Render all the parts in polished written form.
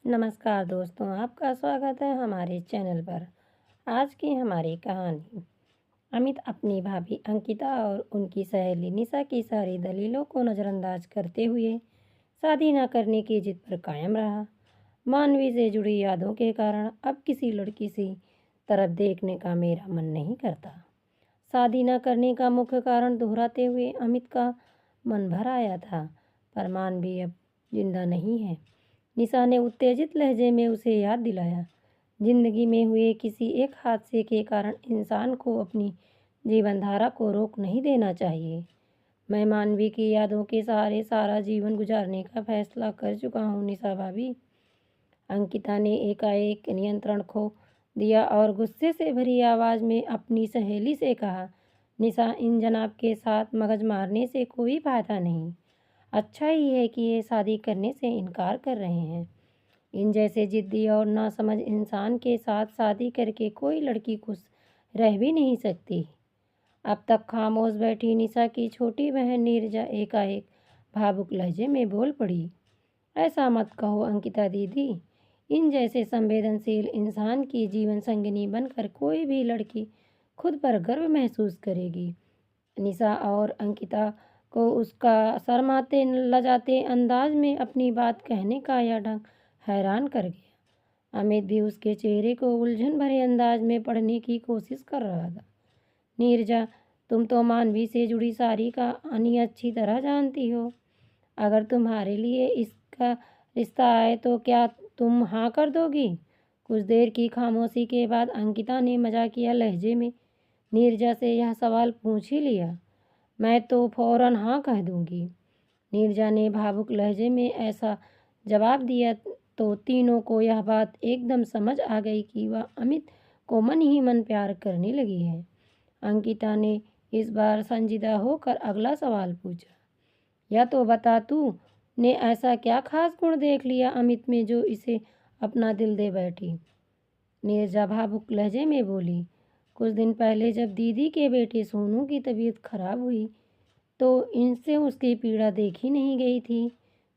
नमस्कार दोस्तों, आपका स्वागत है हमारे चैनल पर। आज की हमारी कहानी अमित अपनी भाभी अंकिता और उनकी सहेली निशा की सारी दलीलों को नज़रअंदाज करते हुए शादी न करने की जिद पर कायम रहा। मानवी से जुड़ी यादों के कारण अब किसी लड़की की तरफ देखने का मेरा मन नहीं करता। शादी न करने का मुख्य कारण दोहराते हुए अमित का मन भर आया था, पर मानवी अब जिंदा नहीं है। निशा ने उत्तेजित लहजे में उसे याद दिलाया, जिंदगी में हुए किसी एक हादसे के कारण इंसान को अपनी जीवनधारा को रोक नहीं देना चाहिए। मैं मानवी की यादों के सहारे सारा जीवन गुजारने का फैसला कर चुका हूँ निशा भाभी। अंकिता ने एकाएक नियंत्रण खो दिया और गुस्से से भरी आवाज़ में अपनी सहेली से कहा, निशा, इन जनाब के साथ मगज मारने से कोई फायदा नहीं। अच्छा ही है कि ये शादी करने से इनकार कर रहे हैं। इन जैसे जिद्दी और नासमझ इंसान के साथ शादी करके कोई लड़की खुश रह भी नहीं सकती। अब तक खामोश बैठी निशा की छोटी बहन नीरजा एकाएक भावुक लहजे में बोल पड़ी, ऐसा मत कहो अंकिता दीदी। इन जैसे संवेदनशील इंसान की जीवन संगिनी बनकर कोई भी लड़की खुद पर गर्व महसूस करेगी। निशा और अंकिता को उसका शर्माते लजाते अंदाज में अपनी बात कहने का यह ढंग हैरान कर गया। अमित भी उसके चेहरे को उलझन भरे अंदाज में पढ़ने की कोशिश कर रहा था। नीरजा, तुम तो मानवी से जुड़ी सारी कहानी अच्छी तरह जानती हो। अगर तुम्हारे लिए इसका रिश्ता आए तो क्या तुम हाँ कर दोगी? कुछ देर की खामोशी के बाद अंकिता ने मजाकिया लहजे में नीरजा से यह सवाल पूछ ही लिया। मैं तो फौरन हाँ कह दूंगी। नीरजा ने भावुक लहजे में ऐसा जवाब दिया तो तीनों को यह बात एकदम समझ आ गई कि वह अमित को मन ही मन प्यार करने लगी है। अंकिता ने इस बार संजीदा होकर अगला सवाल पूछा, या तो बता, तू ने ऐसा क्या खास गुण देख लिया अमित में जो इसे अपना दिल दे बैठी? नीरजा भावुक लहजे में बोली, कुछ दिन पहले जब दीदी के बेटे सोनू की तबीयत खराब हुई तो इनसे उसकी पीड़ा देखी नहीं गई थी।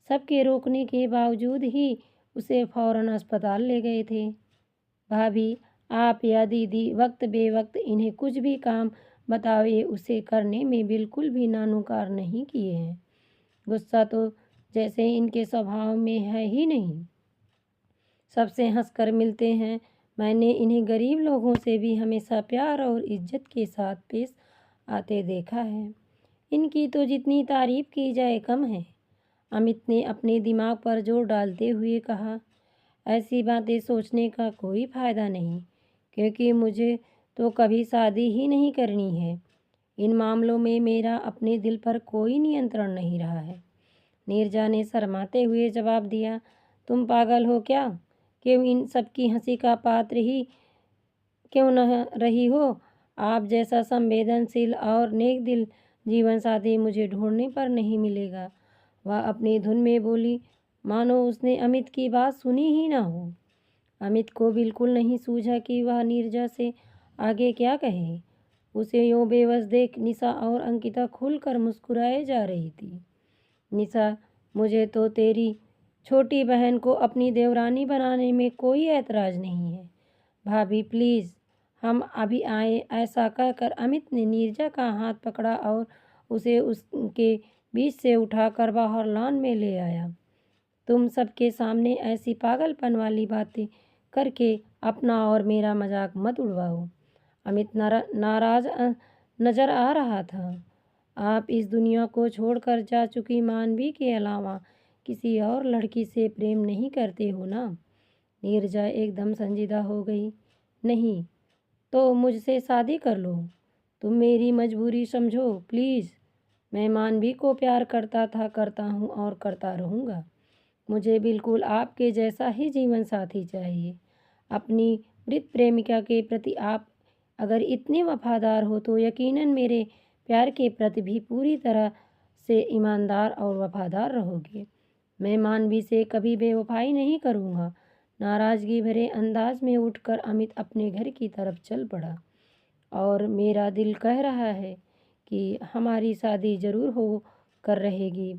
सबके रोकने के बावजूद ही उसे फौरन अस्पताल ले गए थे। भाभी, आप या दीदी वक्त बेवक्त इन्हें कुछ भी काम बताए उसे करने में बिल्कुल भी नानुकार नहीं किए हैं। गुस्सा तो जैसे इनके स्वभाव में है ही नहीं। सबसे हंसकर मिलते हैं। मैंने इन्हें गरीब लोगों से भी हमेशा प्यार और इज्जत के साथ पेश आते देखा है। इनकी तो जितनी तारीफ की जाए कम है। अमित ने अपने दिमाग पर जोर डालते हुए कहा, ऐसी बातें सोचने का कोई फायदा नहीं, क्योंकि मुझे तो कभी शादी ही नहीं करनी है। इन मामलों में मेरा अपने दिल पर कोई नियंत्रण नहीं रहा है। नीरजा ने शर्माते हुए जवाब दिया, तुम पागल हो क्या? क्यों इन सब की हंसी का पात्र ही क्यों न रही हो? आप जैसा संवेदनशील और नेक दिल जीवन साथी मुझे ढूंढने पर नहीं मिलेगा। वह अपनी धुन में बोली, मानो उसने अमित की बात सुनी ही ना हो। अमित को बिल्कुल नहीं सूझा कि वह नीरजा से आगे क्या कहे। उसे यूं बेबस देख निशा और अंकिता खुलकर मुस्कुराए जा रही थी। निशा, मुझे तो तेरी छोटी बहन को अपनी देवरानी बनाने में कोई ऐतराज़ नहीं है। भाभी प्लीज़, हम अभी आए, ऐसा कहकर अमित ने नीरजा का हाथ पकड़ा और उसे उसके बीच से उठाकर बाहर लॉन में ले आया। तुम सबके सामने ऐसी पागलपन वाली बातें करके अपना और मेरा मजाक मत उड़वाओ। अमित नाराज नजर आ रहा था। आप इस दुनिया को छोड़कर जा चुकी मानवी के अलावा किसी और लड़की से प्रेम नहीं करते हो ना? नीरजा एकदम संजीदा हो गई। नहीं तो मुझसे शादी कर लो। तुम मेरी मजबूरी समझो प्लीज़। मैं मानवी को प्यार करता था, करता हूँ और करता रहूँगा। मुझे बिल्कुल आपके जैसा ही जीवन साथी चाहिए। अपनी मृत प्रेमिका के प्रति आप अगर इतने वफादार हो तो यकीनन मेरे प्यार के प्रति भी पूरी तरह से ईमानदार और वफादार रहोगे। मैं मानवी से कभी बेवफाई नहीं करूँगा। नाराज़गी भरे अंदाज में उठकर अमित अपने घर की तरफ चल पड़ा। और मेरा दिल कह रहा है कि हमारी शादी ज़रूर हो कर रहेगी।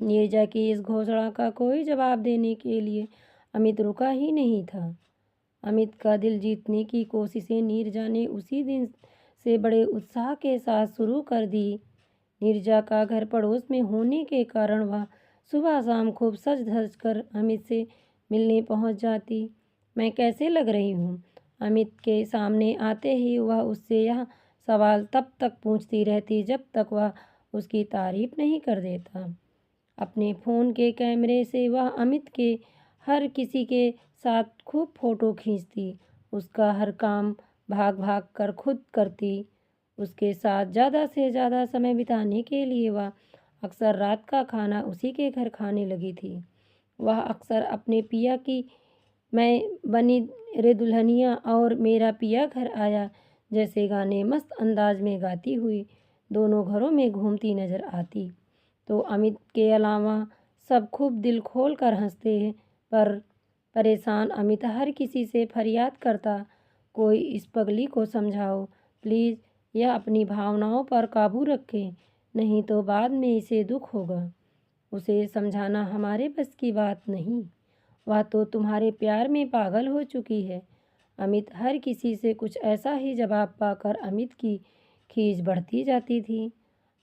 नीरजा की इस घोषणा का कोई जवाब देने के लिए अमित रुका ही नहीं था। अमित का दिल जीतने की कोशिशें नीरजा ने उसी दिन से बड़े उत्साह के साथ शुरू कर दी। नीरजा का घर पड़ोस में होने के कारण वह सुबह शाम खूब सज धज कर अमित से मिलने पहुंच जाती। मैं कैसे लग रही हूँ? अमित के सामने आते ही वह उससे यह सवाल तब तक पूछती रहती जब तक वह उसकी तारीफ नहीं कर देता। अपने फ़ोन के कैमरे से वह अमित के हर किसी के साथ खूब फ़ोटो खींचती। उसका हर काम भाग भाग कर खुद करती। उसके साथ ज़्यादा से ज़्यादा समय बिताने के लिए वह अक्सर रात का खाना उसी के घर खाने लगी थी। वह अक्सर अपने पिया की मैं बनी रे दुल्हनिया और मेरा पिया घर आया जैसे गाने मस्त अंदाज में गाती हुई दोनों घरों में घूमती नजर आती। तो अमित के अलावा सब खूब दिल खोल कर हंसते हैं, पर परेशान अमित हर किसी से फरियाद करता, कोई इस पगली को समझाओ प्लीज़, यह अपनी भावनाओं पर काबू रखे, नहीं तो बाद में इसे दुख होगा। उसे समझाना हमारे बस की बात नहीं, वह तो तुम्हारे प्यार में पागल हो चुकी है। अमित हर किसी से कुछ ऐसा ही जवाब पाकर अमित की खीज बढ़ती जाती थी।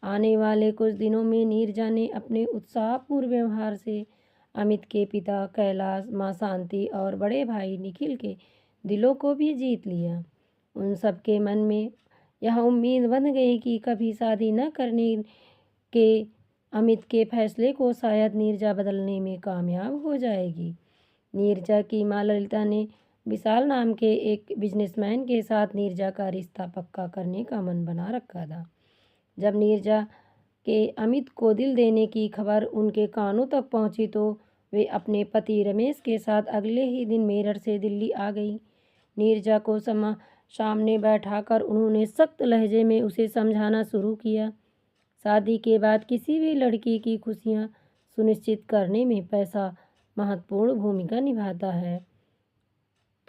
आने वाले कुछ दिनों में नीरजा ने अपने उत्साहपूर्ण व्यवहार से अमित के पिता कैलाश, माँ शांति और बड़े भाई निखिल के दिलों को भी जीत लिया। उन सबके मन में यह उम्मीद बन गई कि कभी शादी न करने के अमित के फैसले को शायद नीरजा बदलने में कामयाब हो जाएगी। नीरजा की माँ ललिता ने विशाल नाम के एक बिजनेसमैन के साथ नीरजा का रिश्ता पक्का करने का मन बना रखा था। जब नीरजा के अमित को दिल देने की खबर उनके कानों तक पहुंची तो वे अपने पति रमेश के साथ अगले ही दिन मेरठ से दिल्ली आ गई। नीरजा को सामने बैठाकर उन्होंने सख्त लहजे में उसे समझाना शुरू किया। शादी के बाद किसी भी लड़की की खुशियां सुनिश्चित करने में पैसा महत्वपूर्ण भूमिका निभाता है।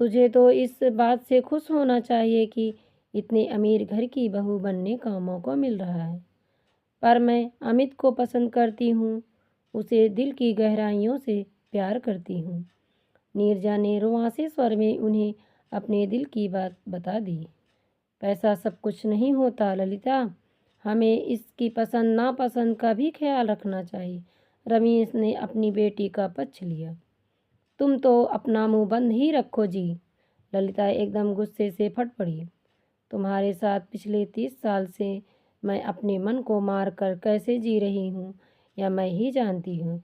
तुझे तो इस बात से खुश होना चाहिए कि इतने अमीर घर की बहू बनने का मौका मिल रहा है, पर मैं अमित को पसंद करती हूँ, उसे दिल की गहराइयों से प्यार करती हूँ। नीरजा ने रुआंसे स्वर में उन्हें अपने दिल की बात बता दी। पैसा सब कुछ नहीं होता ललिता, हमें इसकी पसंद नापसंद का भी ख्याल रखना चाहिए। रमेश ने अपनी बेटी का पक्ष लिया। तुम तो अपना मुंह बंद ही रखो जी, ललिता एकदम गुस्से से फट पड़ी। तुम्हारे साथ पिछले 30 साल से मैं अपने मन को मार कर कैसे जी रही हूँ या मैं ही जानती हूँ।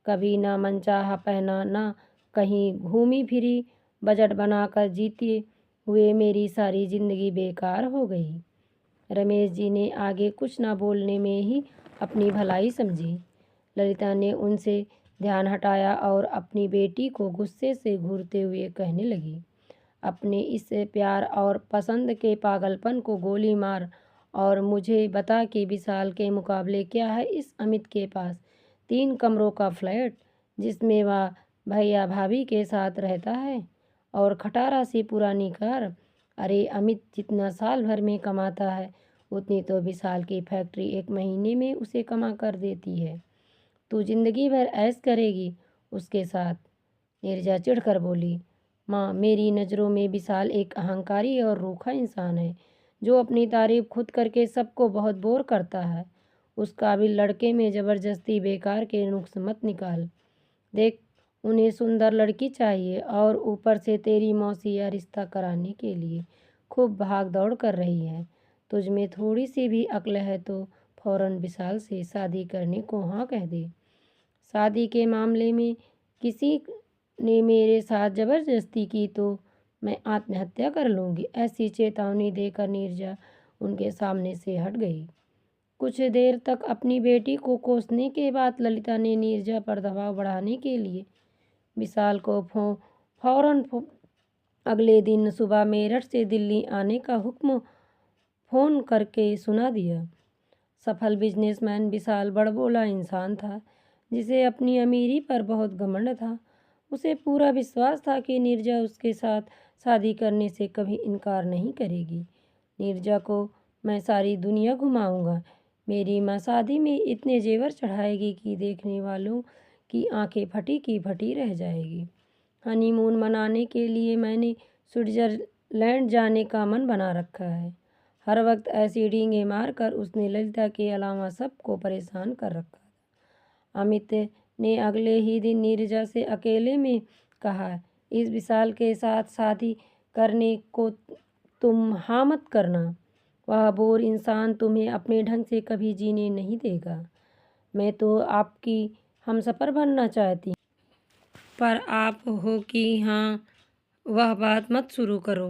कभी ना मनचाहा पहना, ना कहीं घूमी फिरी, बजट बनाकर जीते हुए मेरी सारी जिंदगी बेकार हो गई। रमेश जी ने आगे कुछ ना बोलने में ही अपनी भलाई समझी। ललिता ने उनसे ध्यान हटाया और अपनी बेटी को गुस्से से घूरते हुए कहने लगी, अपने इस प्यार और पसंद के पागलपन को गोली मार और मुझे बता कि विशाल के मुकाबले क्या है इस अमित के पास 3 कमरों का फ्लैट जिसमें वह भैया भाभी के साथ रहता है और खटारा सी पुरानी कार। अरे अमित जितना साल भर में कमाता है उतनी तो विशाल की फैक्ट्री एक महीने में उसे कमा कर देती है। तू जिंदगी भर ऐश करेगी उसके साथ। नीरजा चिढ़कर बोली, माँ मेरी नज़रों में विशाल एक अहंकारी और रूखा इंसान है जो अपनी तारीफ खुद करके सबको बहुत बोर करता है। उस काबिल लड़के में ज़बरदस्ती बेकार के नुक्स मत निकाल। देख, उन्हें सुंदर लड़की चाहिए और ऊपर से तेरी मौसी या रिश्ता कराने के लिए खूब भाग दौड़ कर रही है। तुझ में थोड़ी सी भी अक्ल है तो फौरन विशाल से शादी करने को हाँ कह दे। शादी के मामले में किसी ने मेरे साथ ज़बरदस्ती की तो मैं आत्महत्या कर लूँगी। ऐसी चेतावनी देकर नीरजा उनके सामने से हट गई। कुछ देर तक अपनी बेटी को कोसने के बाद ललिता ने नीरजा पर दबाव बढ़ाने के लिए विशाल को फौरन अगले दिन सुबह मेरठ से दिल्ली आने का हुक्म फ़ोन करके सुना दिया। सफल बिजनेसमैन विशाल बड़बोला इंसान था जिसे अपनी अमीरी पर बहुत घमंड था। उसे पूरा विश्वास था कि नीरजा उसके साथ शादी करने से कभी इनकार नहीं करेगी। नीरजा को मैं सारी दुनिया घुमाऊंगा, मेरी माँ शादी में इतने जेवर चढ़ाएगी कि देखने वालों की आंखें फटी की फटी रह जाएगी। हनीमून मनाने के लिए मैंने स्विट्जरलैंड जाने का मन बना रखा है। हर वक्त ऐसी डींगे मारकर उसने ललिता के अलावा सबको परेशान कर रखा था। अमित ने अगले ही दिन नीरजा से अकेले में कहा, इस विशाल के साथ शादी करने को तुम हाँ मत करना। वह बोर इंसान तुम्हें अपने ढंग से कभी जीने नहीं देगा। मैं तो आपकी हमसफ़र बनना चाहती, पर आप हो कि हाँ, वह बात मत शुरू करो।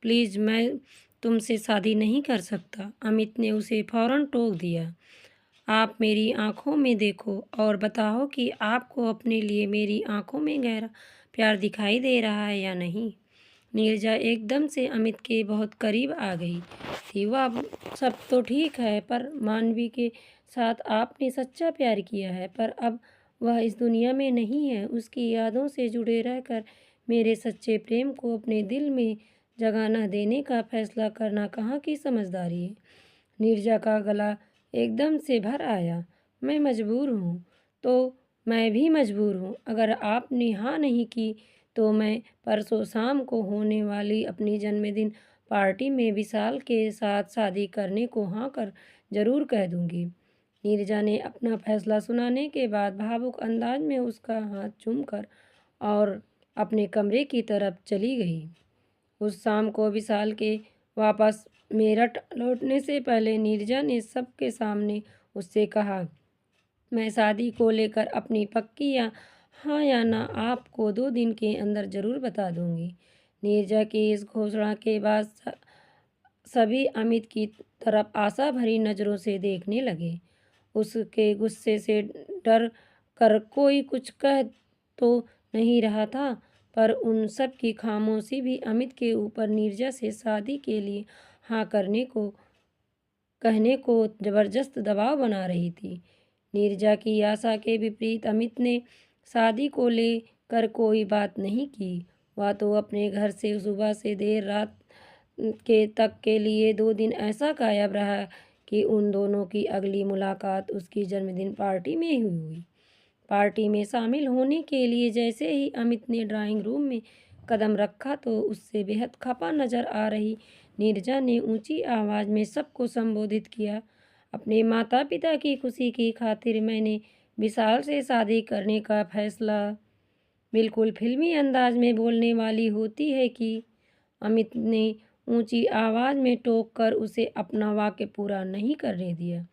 प्लीज़, मैं तुमसे शादी नहीं कर सकता। अमित ने उसे फौरन टोक दिया। आप मेरी आंखों में देखो और बताओ कि आपको अपने लिए मेरी आंखों में गहरा प्यार दिखाई दे रहा है या नहीं। नीरजा एकदम से अमित के बहुत करीब आ गई थी। वह सब तो ठीक है, पर मानवी के साथ आपने सच्चा प्यार किया है, पर अब वह इस दुनिया में नहीं है। उसकी यादों से जुड़े रहकर मेरे सच्चे प्रेम को अपने दिल में जगह न देने का फैसला करना कहाँ की समझदारी है। नीरजा का गला एकदम से भर आया। मैं मजबूर हूँ, तो मैं भी मजबूर हूँ। अगर आपने हाँ नहीं की तो मैं परसों शाम को होने वाली अपनी जन्मदिन पार्टी में विशाल के साथ शादी करने को हाँ कर जरूर कह दूंगी। नीरजा ने अपना फैसला सुनाने के बाद भावुक अंदाज में उसका हाथ चूमकर और अपने कमरे की तरफ चली गई। उस शाम को विशाल के वापस मेरठ लौटने से पहले नीरजा ने सबके सामने उससे कहा, मैं शादी को लेकर अपनी पक्की या हाँ या ना आपको 2 दिन के अंदर ज़रूर बता दूंगी। नीरजा की इस घोषणा के बाद सभी अमित की तरफ आशा भरी नज़रों से देखने लगे। उसके गुस्से से डर कर कोई कुछ कह तो नहीं रहा था, पर उन सब की खामोशी भी अमित के ऊपर नीरजा से शादी के लिए हाँ कहने को जबरदस्त दबाव बना रही थी। नीरजा की आशा के विपरीत अमित ने शादी को लेकर कोई बात नहीं की। वह तो अपने घर से सुबह से देर रात के तक के लिए 2 दिन ऐसा गायब रहा कि उन दोनों की अगली मुलाकात उसकी जन्मदिन पार्टी में ही हुई। पार्टी में शामिल होने के लिए जैसे ही अमित ने ड्राइंग रूम में कदम रखा तो उससे बेहद खफा नजर आ रही नीरजा ने ऊंची आवाज़ में सबको संबोधित किया, अपने माता पिता की खुशी की खातिर मैंने विशाल से शादी करने का फैसला। बिल्कुल फिल्मी अंदाज में बोलने वाली होती है कि अमित ने ऊंची आवाज़ में टोक कर उसे अपना वाक्य पूरा नहीं करने दिया।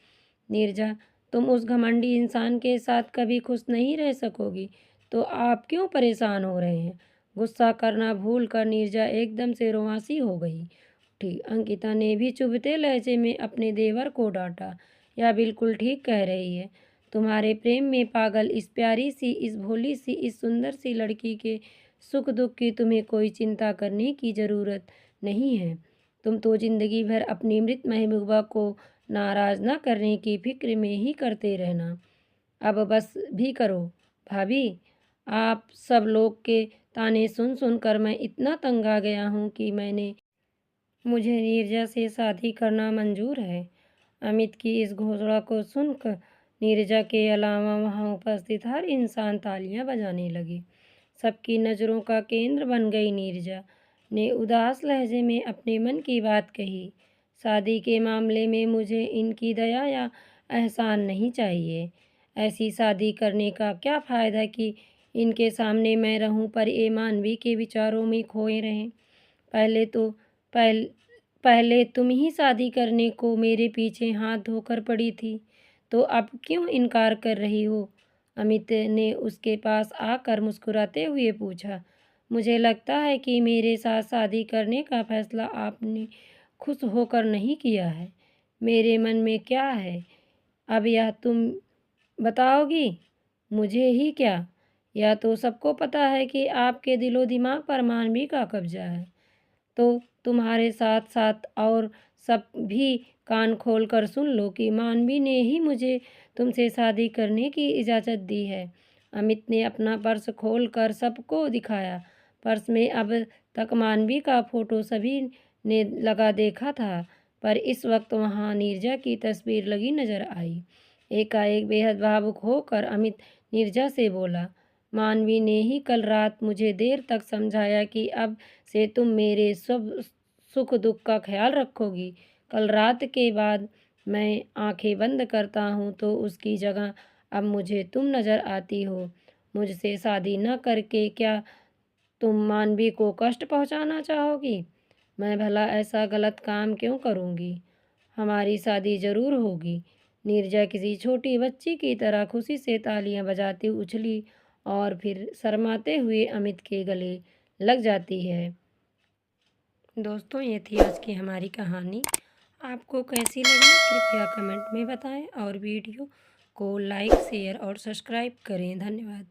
नीरजा, तुम उस घमंडी इंसान के साथ कभी खुश नहीं रह सकोगी, तो आप क्यों परेशान हो रहे हैं। गुस्सा करना भूल कर नीरजा एकदम से रोमांसी हो गई उठी। अंकिता ने भी चुभते लहजे में अपने देवर को डांटा, यह बिल्कुल ठीक कह रही है। तुम्हारे प्रेम में पागल इस प्यारी सी, इस भोली सी, इस सुंदर सी लड़की के सुख दुख की तुम्हें कोई चिंता करने की ज़रूरत नहीं है। तुम तो जिंदगी भर अपनी मृत महबूबा को नाराज न करने की फिक्र में ही करते रहना। अब बस भी करो भाभी। आप सब लोग के ताने सुन सुनकर मैं इतना तंग आ गया हूँ कि मुझे नीरजा से शादी करना मंजूर है। अमित की इस घोषणा को सुनकर नीरजा के अलावा वहाँ उपस्थित हर इंसान तालियां बजाने लगे। सबकी नज़रों का केंद्र बन गई। नीरजा ने उदास लहजे में अपने मन की बात कही, शादी के मामले में मुझे इनकी दया या एहसान नहीं चाहिए। ऐसी शादी करने का क्या फ़ायदा कि इनके सामने मैं रहूं पर ये मानवी के विचारों में खोए रहें। पहले तुम ही शादी करने को मेरे पीछे हाथ धोकर पड़ी थी, तो अब क्यों इनकार कर रही हो। अमित ने उसके पास आकर मुस्कुराते हुए पूछा, मुझे लगता है कि मेरे साथ शादी करने का फैसला आपने खुश होकर नहीं किया है। मेरे मन में क्या है अब यह तुम बताओगी। मुझे ही क्या, यह तो सबको पता है कि आपके दिलो दिमाग पर मानवी का कब्जा है। तो तुम्हारे साथ साथ और सब भी कान खोल कर सुन लो कि मानवी ने ही मुझे तुमसे शादी करने की इजाज़त दी है। अमित ने अपना पर्स खोल कर सबको दिखाया। पर्स में अब तक मानवी का फोटो सभी ने लगा देखा था। पर इस वक्त वहाँ नीरजा की तस्वीर लगी नजर आई। एकाएक बेहद भावुक होकर अमित नीरजा से बोला, मानवी ने ही कल रात मुझे देर तक समझाया कि अब से तुम मेरे सब सुख दुख का ख्याल रखोगी। कल रात के बाद मैं आंखें बंद करता हूँ तो उसकी जगह अब मुझे तुम नजर आती हो। मुझसे शादी न करके क्या तुम मानवी को कष्ट पहुंचाना चाहोगी? मैं भला ऐसा गलत काम क्यों करूंगी? हमारी शादी जरूर होगी। नीरजा किसी छोटी बच्ची की तरह खुशी से तालियां बजाती उछली और फिर शर्माते हुए अमित के गले लग जाती है। दोस्तों, ये थी आज की हमारी कहानी। आपको कैसी लगी कृपया कमेंट में बताएं और वीडियो को लाइक शेयर और सब्सक्राइब करें। धन्यवाद।